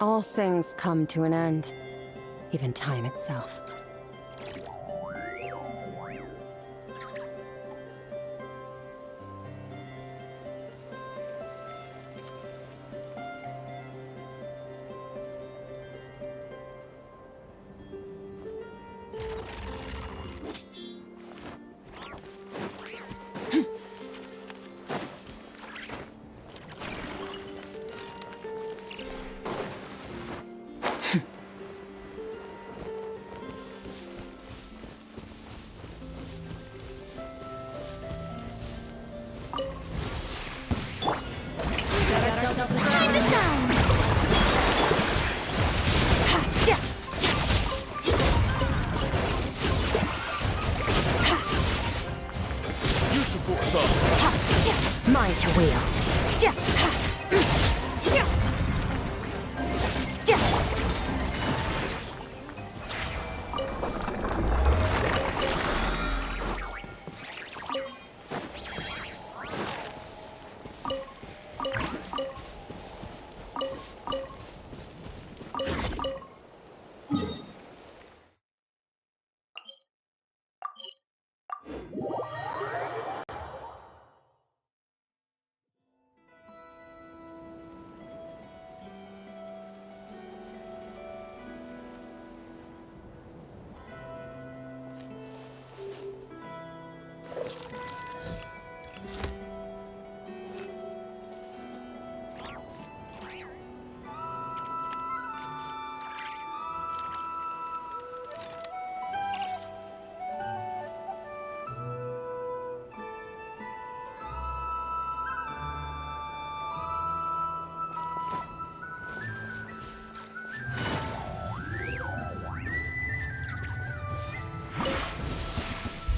All things come to an end, even time itself. Time to shine! Use the force up. Mine to wield.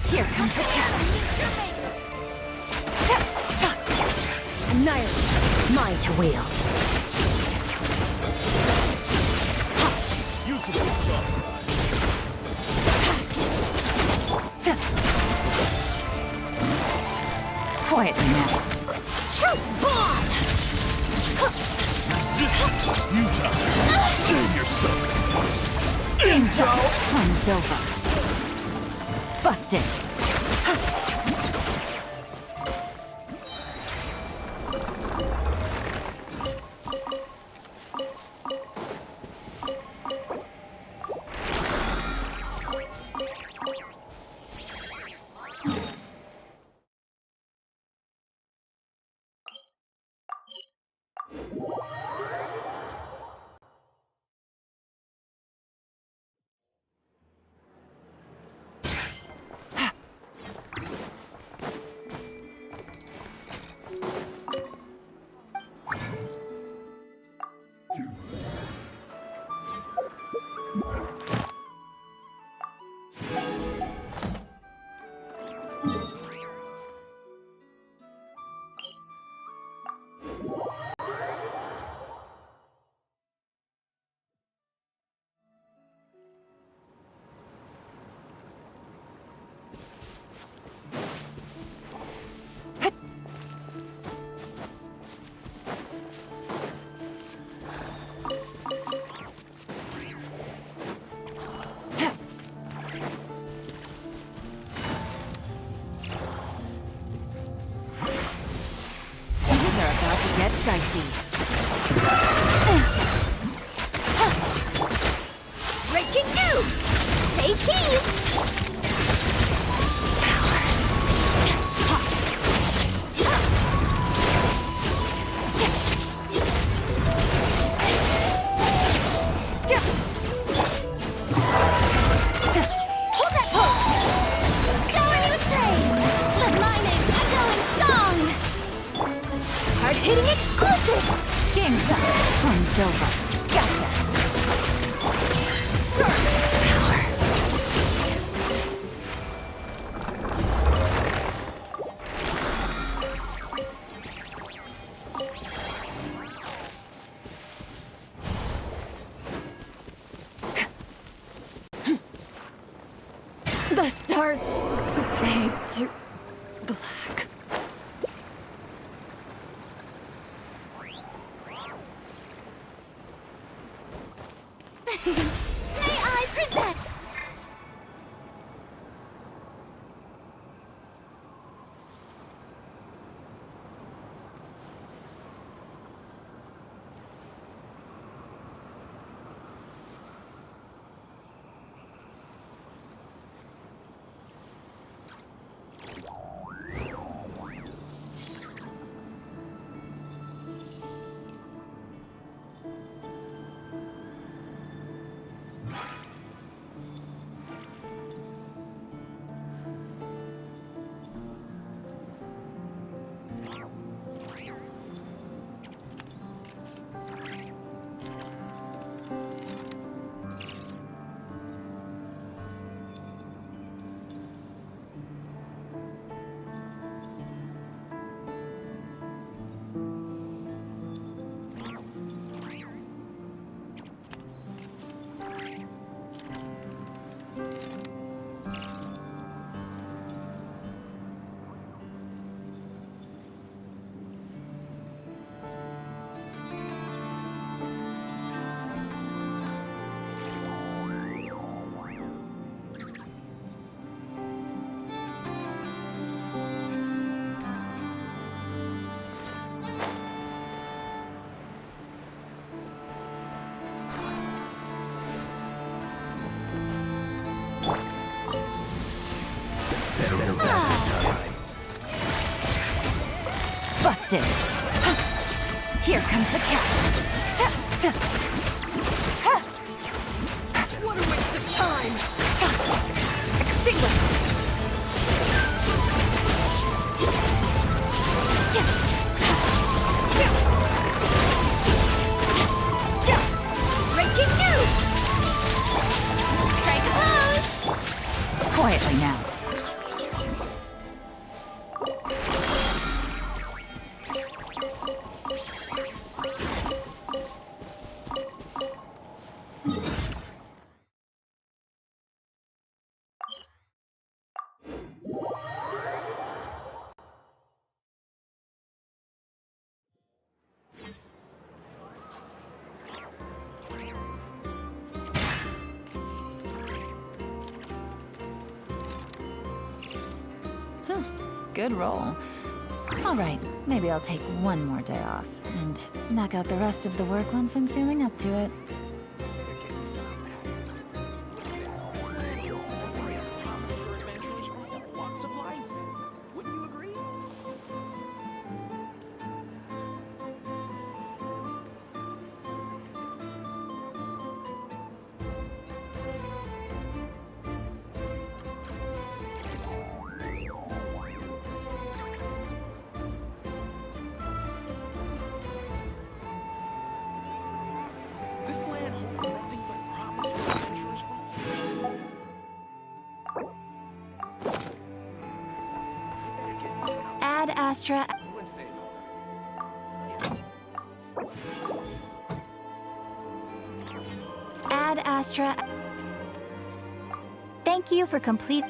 Here comes the catch. Annihilate. Mine to wield. Use the force up. Quietly now. Truth bomb! Resistance is futile. Save yourself. Info from Silva. Busted. Get dicey. Breaking news! Say cheese! Hold that pose! Showering you with praise! Let my name echo in song! Hard-hitting exclusive! Game's up. From Silva. Gotcha. Power. The stars fade to black. May I present? Busted! Here comes the catch! What a waste of time! Extinguished! Breaking news! Strike a pose! Quietly now. Good roll. All right, maybe I'll take one more day off and knock out the rest of the work once I'm feeling up to it. This land holds nothing but promise for adventurers from Ad Astra. Ad Astra. Thank you for complete.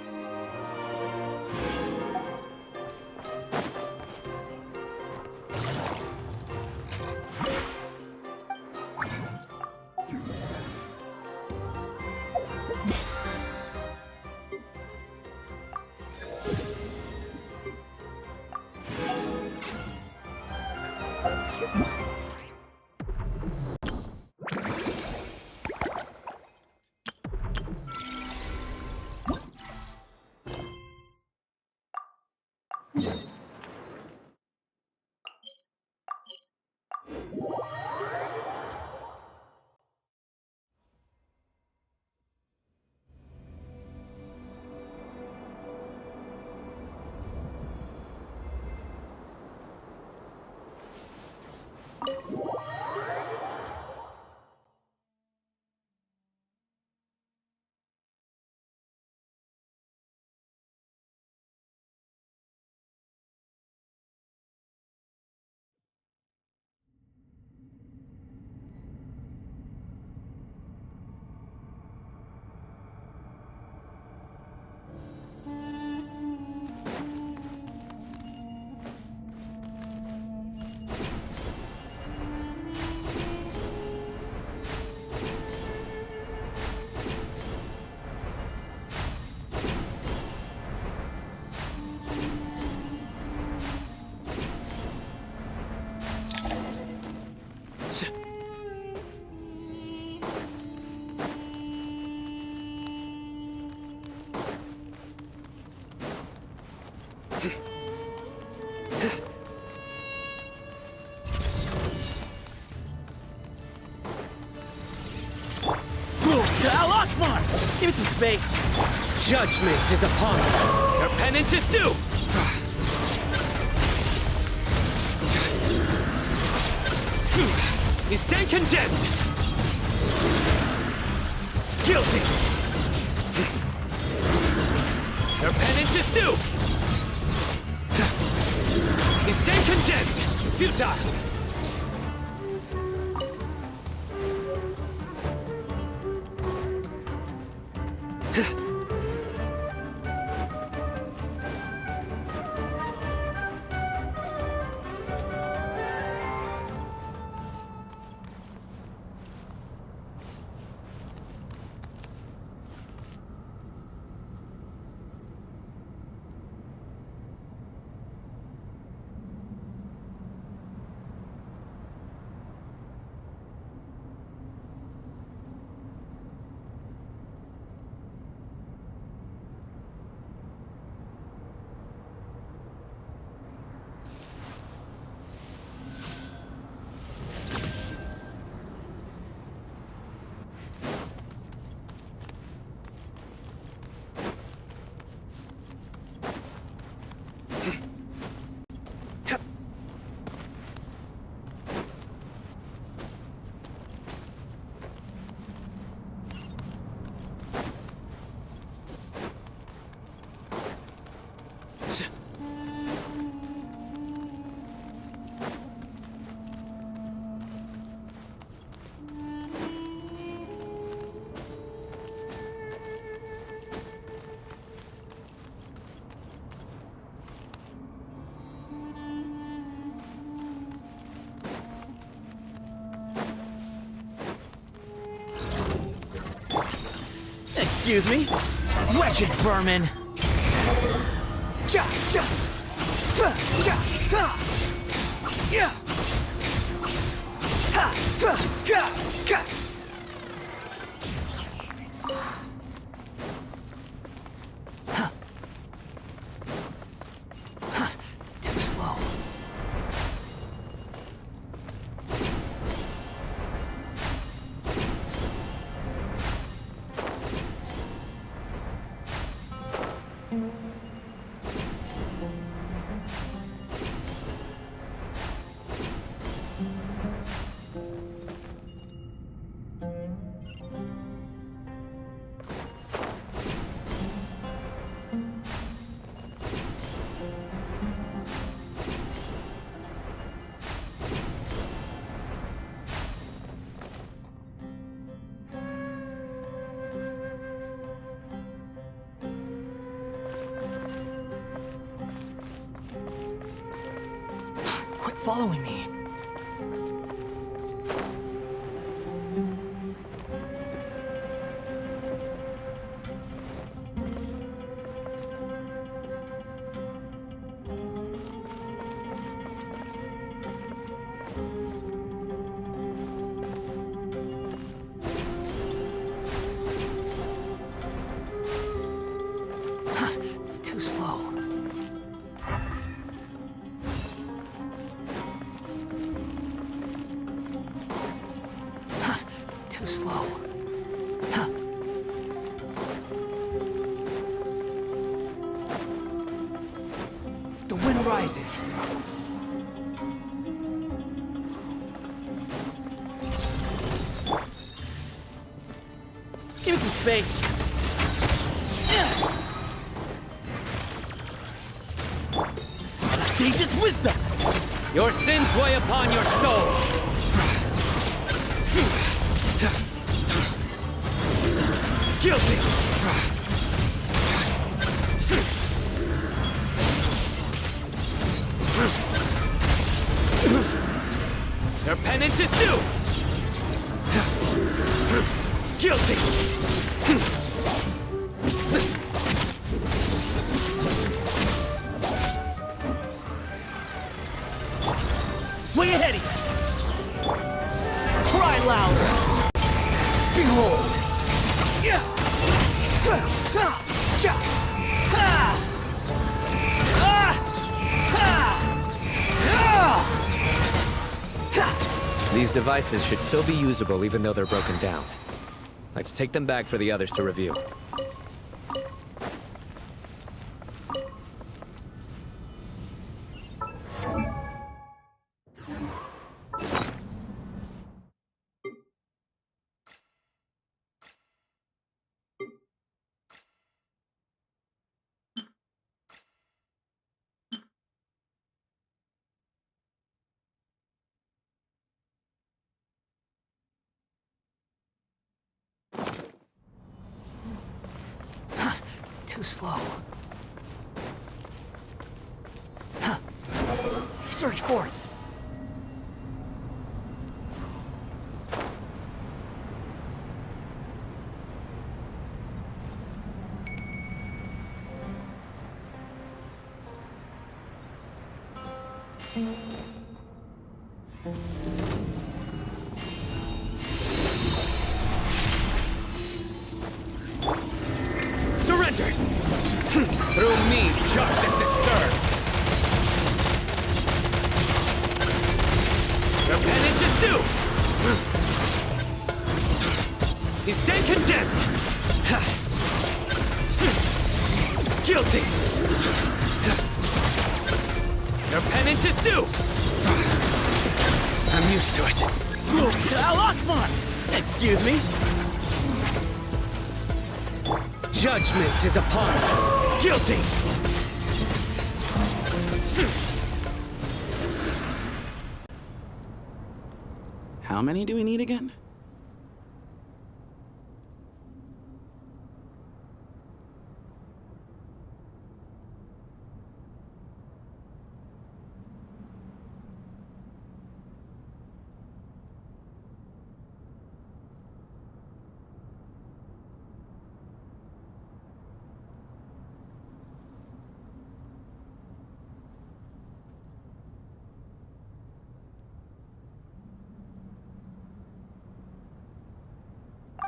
Give me some space. Judgment is upon you. Your penance is due. You stand condemned. Guilty. Your penance is due. You stand condemned. Futile. Excuse me? Wretched vermin! Ja, ja. Ha, ja, ha. Yeah. Ha, ha, ka, ka. Huh. Huh. Too slow. Quit following me. Too slow. Too slow. Huh. The wind rises. Give me some space. Sage's wisdom. Your sins weigh upon your soul. Guilty! Your penance is due! Guilty! Way ahead of you! Cry louder! Behold! These devices should still be usable even though they're broken down. Let's take them back for the others to review. Too slow. Huh. Search for it. Surrender! Through me, justice is served! Your penance is due! You stand condemned! Guilty! Your penance is due! I'm used to it. Excuse me? Judgment is upon you! Guilty! How many do we need again?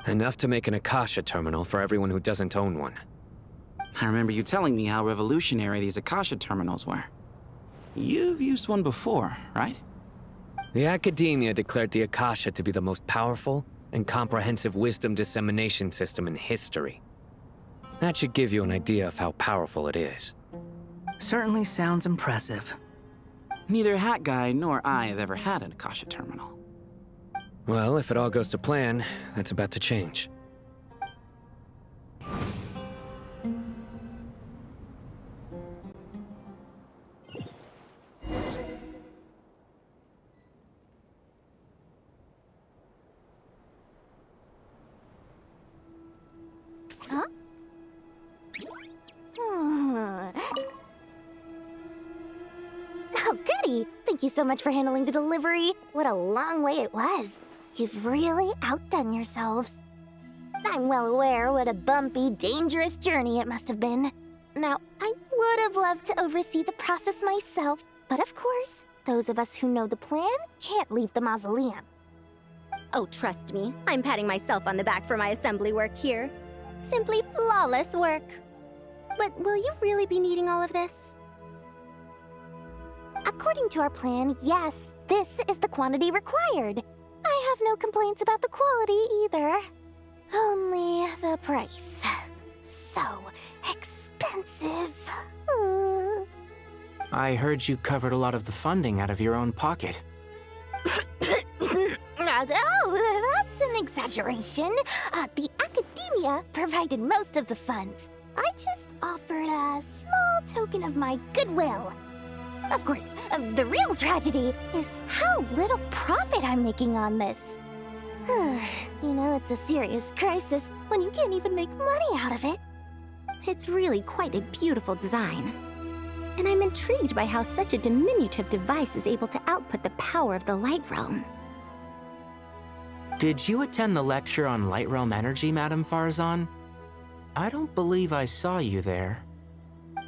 Enough to make an Akasha terminal for everyone who doesn't own one. I remember you telling me how revolutionary these Akasha terminals were. You've used one before, right? The Academia declared the Akasha to be the most powerful and comprehensive wisdom dissemination system in history. That should give you an idea of how powerful it is. Certainly sounds impressive. Neither Hat Guy nor I have ever had an Akasha terminal. Well, if it all goes to plan, that's about to change. Huh? Oh, goody! Thank you so much for handling the delivery. What a long way it was. You've really outdone yourselves. I'm well aware what a bumpy, dangerous journey it must have been. Now, I would have loved to oversee the process myself, but of course, those of us who know the plan can't leave the mausoleum. Oh, trust me, I'm patting myself on the back for my assembly work here. Simply flawless work. But will you really be needing all of this? According to our plan, yes, this is the quantity required. I have no complaints about the quality either. Only the price. So expensive. I heard you covered a lot of the funding out of your own pocket. Oh, that's an exaggeration. The Academia provided most of the funds. I just offered a small token of my goodwill. Of course, the real tragedy is how little profit I'm making on this. You know, it's a serious crisis when you can't even make money out of it. It's really quite a beautiful design. And I'm intrigued by how such a diminutive device is able to output the power of the Light Realm. Did you attend the lecture on Light Realm energy, Madame Farzan? I don't believe I saw you there.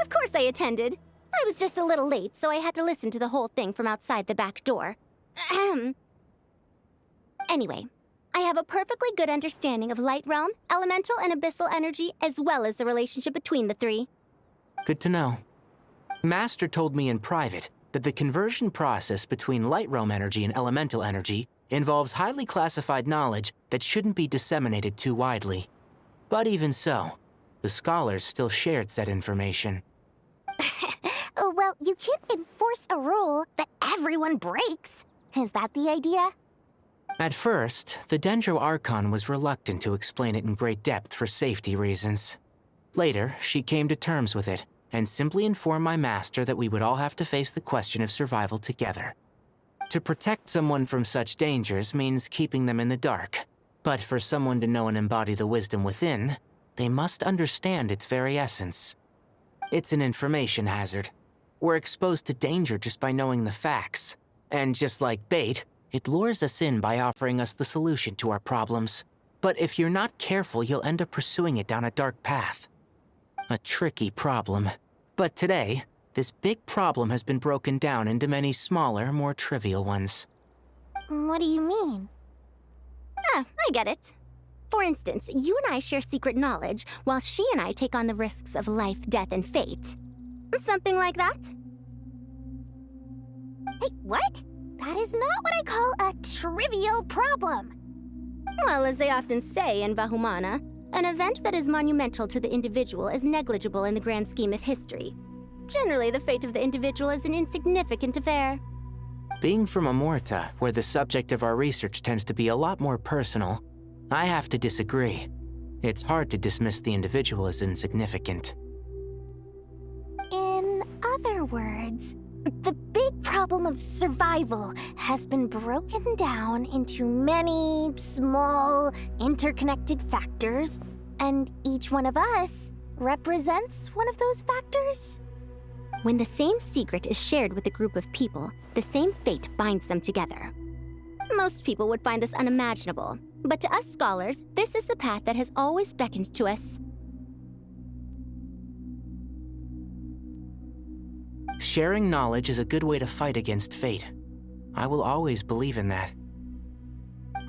Of course I attended. I was just a little late, so I had to listen to the whole thing from outside the back door. Ahem. Anyway, I have a perfectly good understanding of Light Realm, elemental and abyssal energy, as well as the relationship between the three. Good to know. Master told me in private that the conversion process between Light Realm energy and elemental energy involves highly classified knowledge that shouldn't be disseminated too widely. But even so, the scholars still shared said information. Well, you can't enforce a rule that everyone breaks. Is that the idea? At first, the Dendro Archon was reluctant to explain it in great depth for safety reasons. Later, she came to terms with it, and simply informed my master that we would all have to face the question of survival together. To protect someone from such dangers means keeping them in the dark. But for someone to know and embody the wisdom within, they must understand its very essence. It's an information hazard. We're exposed to danger just by knowing the facts. And just like bait, it lures us in by offering us the solution to our problems. But if you're not careful, you'll end up pursuing it down a dark path. A tricky problem. But today, this big problem has been broken down into many smaller, more trivial ones. What do you mean? Ah, I get it. For instance, you and I share secret knowledge, while she and I take on the risks of life, death, and fate. Something like that? Hey, what? That is not what I call a trivial problem. Well, as they often say in Bahumana, an event that is monumental to the individual is negligible in the grand scheme of history. Generally, the fate of the individual is an insignificant affair. Being from Amorta, where the subject of our research tends to be a lot more personal, I have to disagree. It's hard to dismiss the individual as insignificant. In other words, the big problem of survival has been broken down into many small, interconnected factors, and each one of us represents one of those factors? When the same secret is shared with a group of people, the same fate binds them together. Most people would find this unimaginable, but to us scholars, this is the path that has always beckoned to us. Sharing knowledge is a good way to fight against fate. I will always believe in that.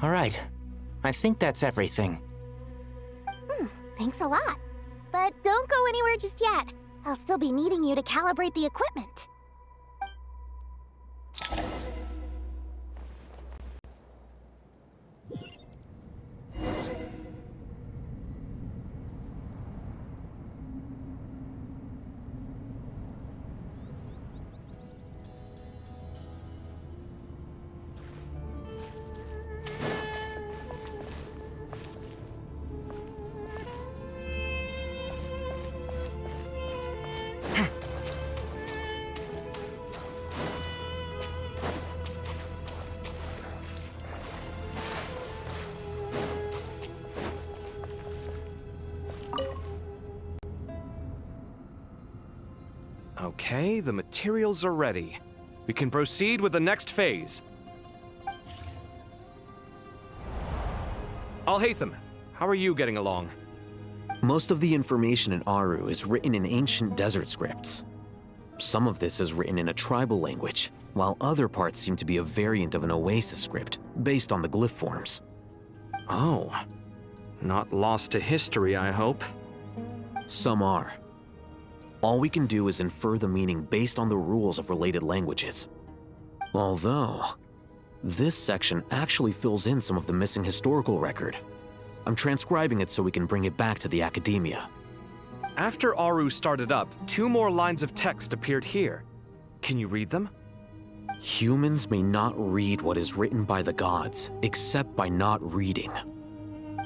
All right, I think that's everything. Thanks a lot. But don't go anywhere just yet. I'll still be needing you to calibrate the equipment. Okay, the materials are ready. We can proceed with the next phase. Al-Haytham, how are you getting along? Most of the information in Aru is written in ancient desert scripts. Some of this is written in a tribal language, while other parts seem to be a variant of an Oasis script, based on the glyph forms. Oh. Not lost to history, I hope. Some are. All we can do is infer the meaning based on the rules of related languages. Although, this section actually fills in some of the missing historical record. I'm transcribing it so we can bring it back to the academia. After Aru started up, 2 more lines of text appeared here. Can you read them? Humans may not read what is written by the gods, except by not reading.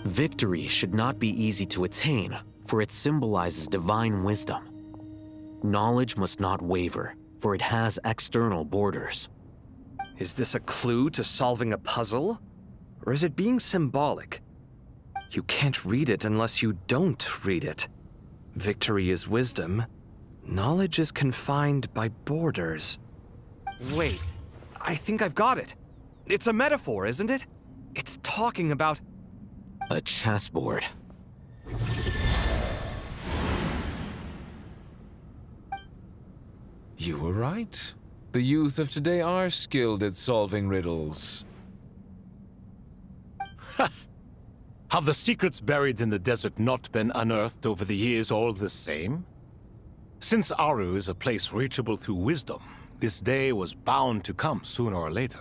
Victory should not be easy to attain, for it symbolizes divine wisdom. Knowledge must not waver, for it has external borders. Is this a clue to solving a puzzle? Or is it being symbolic? You can't read it unless you don't read it. Victory is wisdom. Knowledge is confined by borders. Wait, I think I've got it. It's a metaphor, isn't it? It's talking about... A chessboard. You were right. The youth of today are skilled at solving riddles. Have the secrets buried in the desert not been unearthed over the years all the same? Since Aru is a place reachable through wisdom, this day was bound to come sooner or later.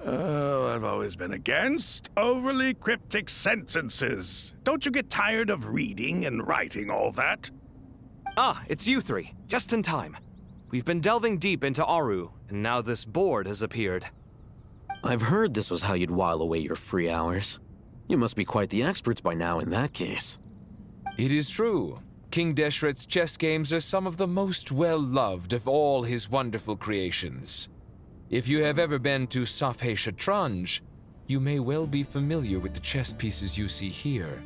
Oh, I've always been against overly cryptic sentences. Don't you get tired of reading and writing all that? Ah, it's you three. Just in time. We've been delving deep into Aru, and now this board has appeared. I've heard this was how you'd while away your free hours. You must be quite the experts by now in that case. It is true. King Deshret's chess games are some of the most well-loved of all his wonderful creations. If you have ever been to Safhe Shatranj, you may well be familiar with the chess pieces you see here.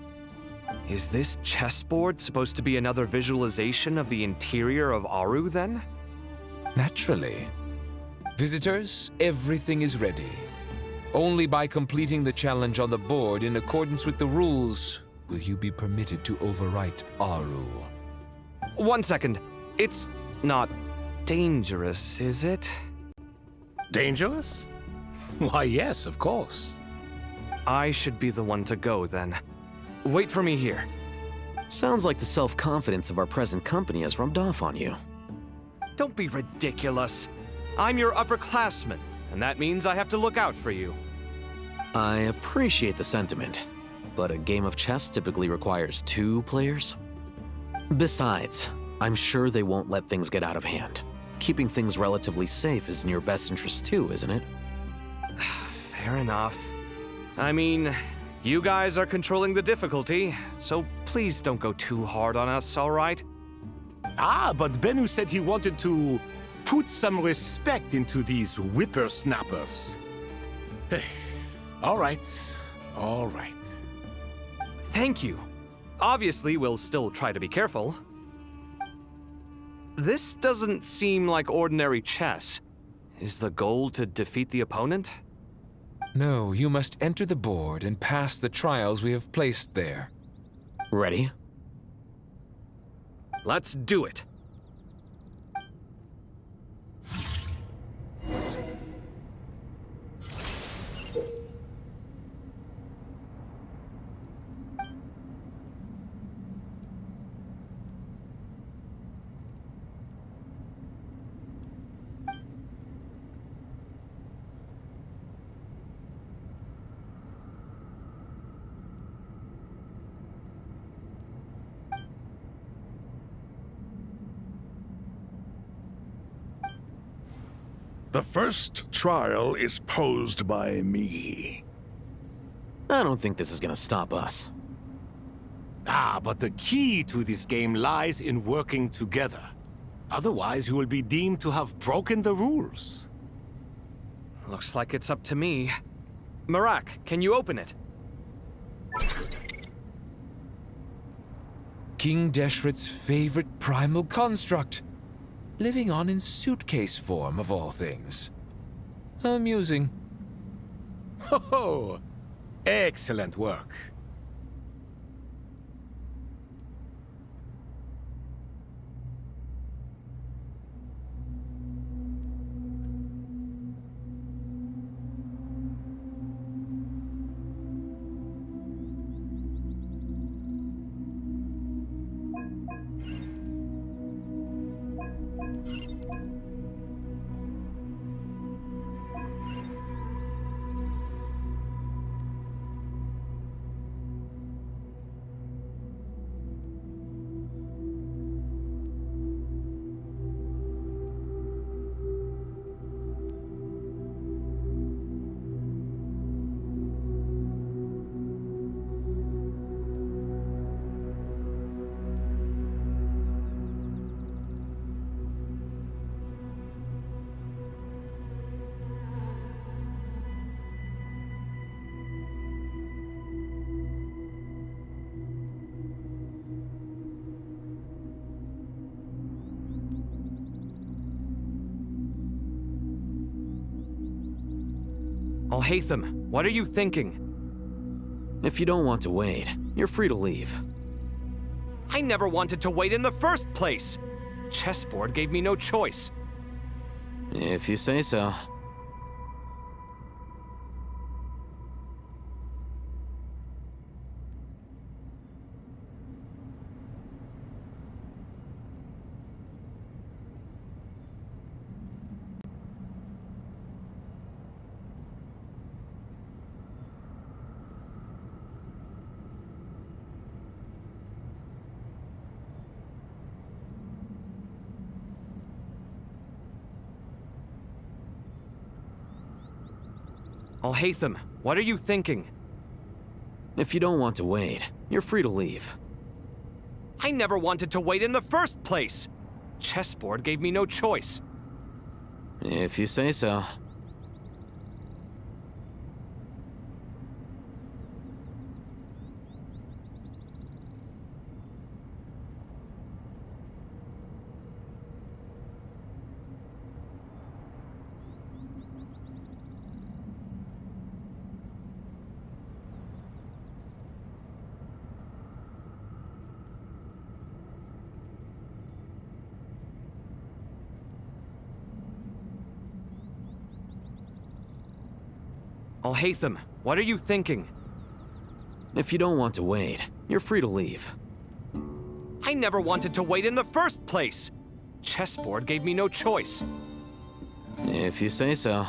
Is this chessboard supposed to be another visualization of the interior of Aru, then? Naturally. Visitors, everything is ready. Only by completing the challenge on the board in accordance with the rules will you be permitted to overwrite Aru. 1 second. It's not dangerous, is it? Dangerous? Why, yes, of course. I should be the one to go, then. Wait for me here. Sounds like the self-confidence of our present company has rubbed off on you. Don't be ridiculous. I'm your upperclassman, and that means I have to look out for you. I appreciate the sentiment, but a game of chess typically requires 2 players. Besides, I'm sure they won't let things get out of hand. Keeping things relatively safe is in your best interest too, isn't it? Fair enough. I mean, you guys are controlling the difficulty, so please don't go too hard on us, all right? Ah, but Bennu said he wanted to put some respect into these whippersnappers. All right, all right. Thank you. Obviously, we'll still try to be careful. This doesn't seem like ordinary chess. Is the goal to defeat the opponent? No, you must enter the board and pass the trials we have placed there. Ready? Let's do it. The first trial is posed by me. I don't think this is gonna stop us. Ah, but the key to this game lies in working together. Otherwise, you will be deemed to have broken the rules. Looks like it's up to me. Marak, can you open it? King Deshret's favorite primal construct. Living on in suitcase form, of all things. Amusing. Ho! Excellent work. Alhaitham, what are you thinking? If you don't want to wait, you're free to leave. I never wanted to wait in the first place! Chessboard gave me no choice. If you say so. Alhaitham, what are you thinking? If you don't want to wait, you're free to leave. I never wanted to wait in the first place! Chessboard gave me no choice. If you say so. Alhaitham, what are you thinking? If you don't want to wait, you're free to leave. I never wanted to wait in the first place! Chessboard gave me no choice. If you say so.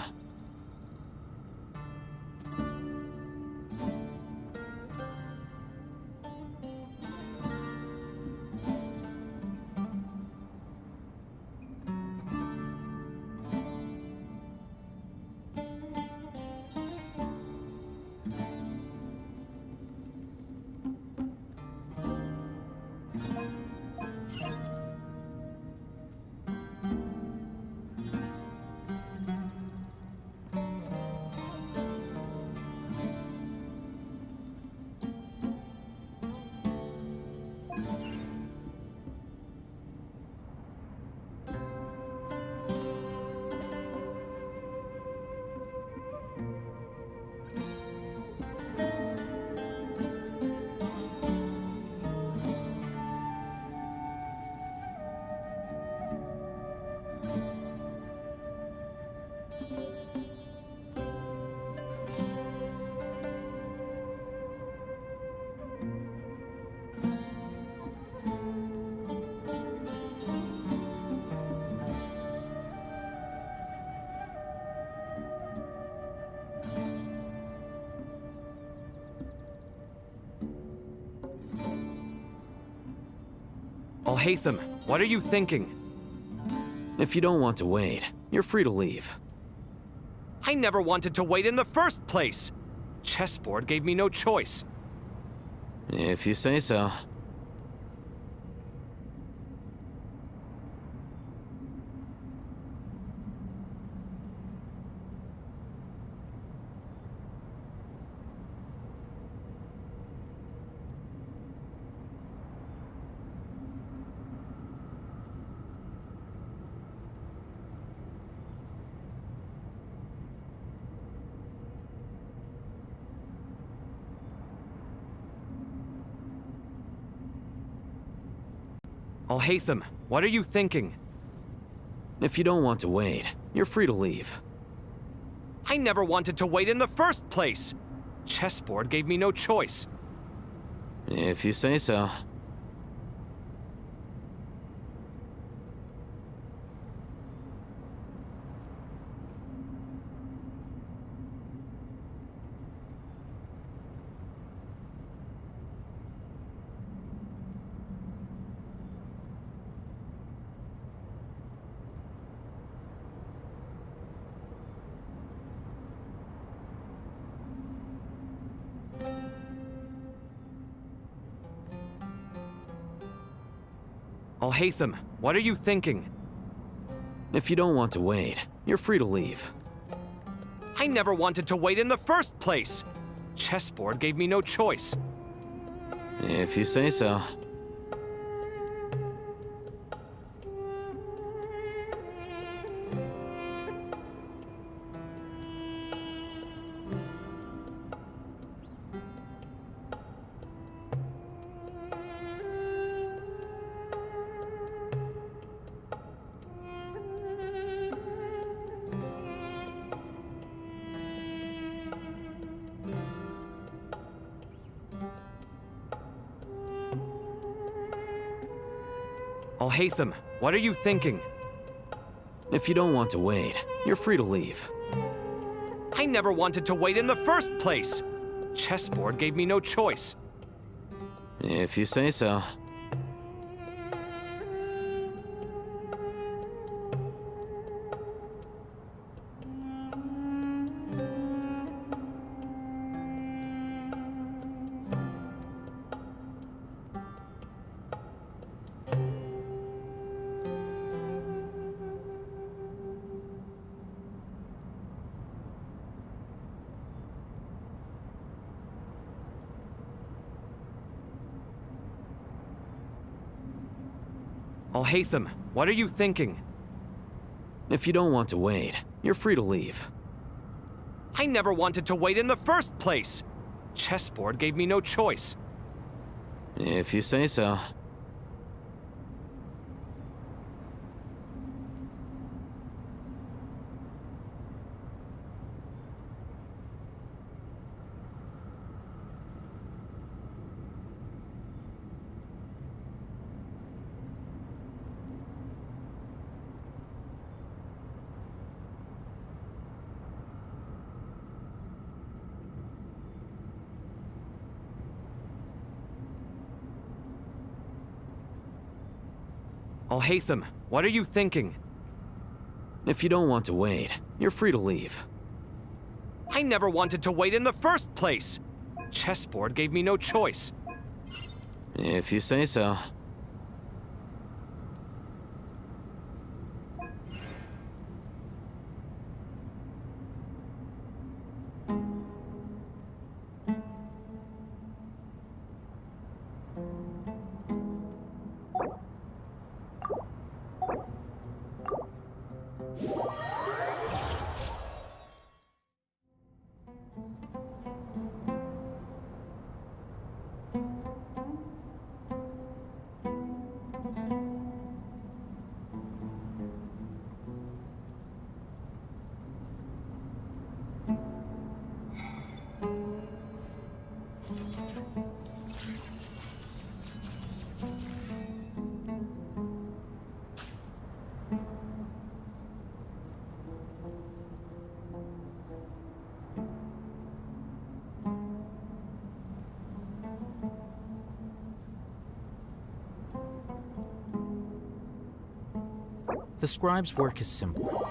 Alhaitham, what are you thinking? If you don't want to wait, you're free to leave. I never wanted to wait in the first place! Chessboard gave me no choice. If you say so. Alhaitham, what are you thinking? If you don't want to wait, you're free to leave. I never wanted to wait in the first place! Chessboard gave me no choice. If you say so. Alhaitham, what are you thinking? If you don't want to wait, you're free to leave. I never wanted to wait in the first place! Chessboard gave me no choice. If you say so. Alhaitham, what are you thinking? If you don't want to wait, you're free to leave. I never wanted to wait in the first place! Chessboard gave me no choice. If you say so. Alhaitham, what are you thinking? If you don't want to wait, you're free to leave. I never wanted to wait in the first place! Chessboard gave me no choice. If you say so. Alhaitham, what are you thinking? If you don't want to wait, you're free to leave. I never wanted to wait in the first place! Chessboard gave me no choice. If you say so. The scribe's work is simple.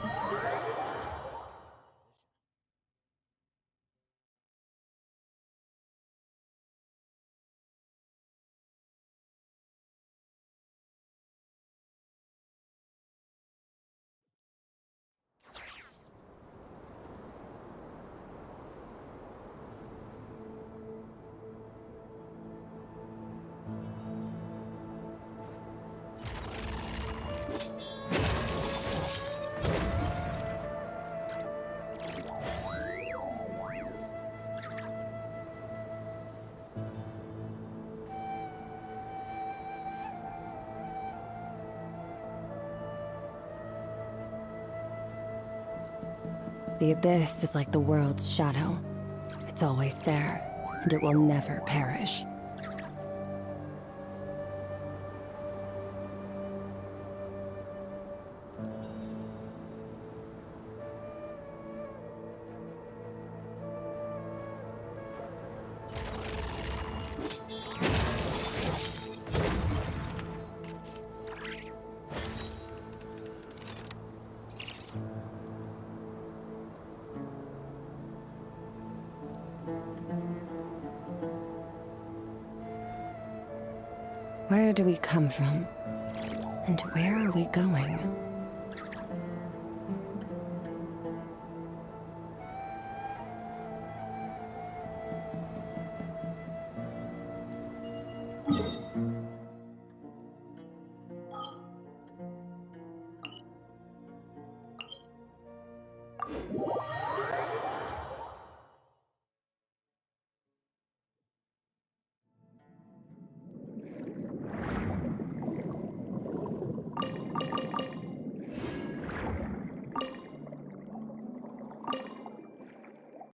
The Abyss is like the world's shadow. It's always there, and it will never perish. Where do we come from? And where are we going?